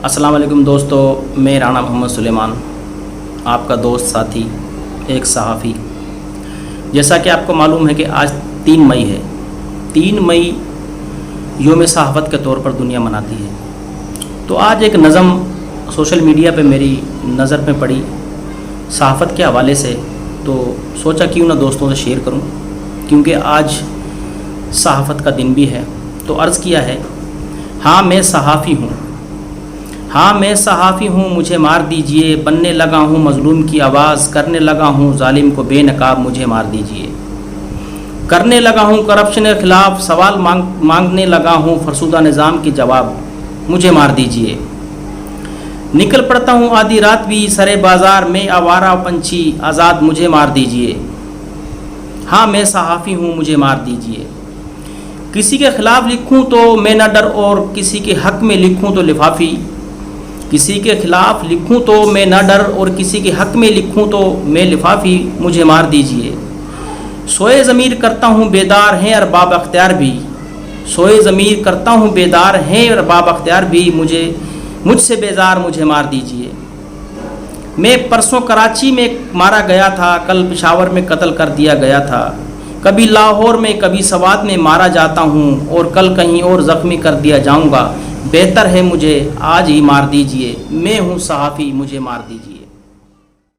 السلام علیکم دوستو، میں رانا محمد سلیمان، آپ کا دوست ساتھی، ایک صحافی۔ جیسا کہ آپ کو معلوم ہے کہ آج 3 مئی ہے۔ 3 مئی یوم صحافت کے طور پر دنیا مناتی ہے۔ تو آج ایک نظم سوشل میڈیا پہ میری نظر میں پڑی صحافت کے حوالے سے، تو سوچا کیوں نہ دوستوں سے شیئر کروں، کیونکہ آج صحافت کا دن بھی ہے۔ تو عرض کیا ہے، ہاں میں صحافی ہوں، ہاں میں صحافی ہوں، مجھے مار دیجئے، بننے لگا ہوں مظلوم کی آواز، کرنے لگا ہوں ظالم کو بے نقاب، مجھے مار دیجئے، کرنے لگا ہوں کرپشن کے خلاف سوال مانگنے لگا ہوں فرسودہ نظام کی جواب، مجھے مار دیجئے، نکل پڑتا ہوں آدھی رات بھی سرے بازار میں آوارہ پنچھی آزاد، مجھے مار دیجئے، ہاں میں صحافی ہوں، مجھے مار دیجئے، کسی کے خلاف لکھوں تو میں نہ ڈر اور کسی کے حق میں لکھوں تو لفافی، کسی کے خلاف لکھوں تو میں نہ ڈر اور کسی کے حق میں لکھوں تو میں لفافی، مجھے مار دیجئے، سوئے ضمیر کرتا ہوں بیدار ہیں ارباب اختیار بھی، سوئے ضمیر کرتا ہوں بیدار ہیں ارباب اختیار بھی، مجھ سے بیزار، مجھے مار دیجئے، میں پرسوں کراچی میں مارا گیا تھا، کل پشاور میں قتل کر دیا گیا تھا، کبھی لاہور میں کبھی سوات میں مارا جاتا ہوں اور کل کہیں اور زخمی کر دیا جاؤں گا، بہتر ہے مجھے آج ہی مار دیجئے، میں ہوں صحافی، مجھے مار دیجئے۔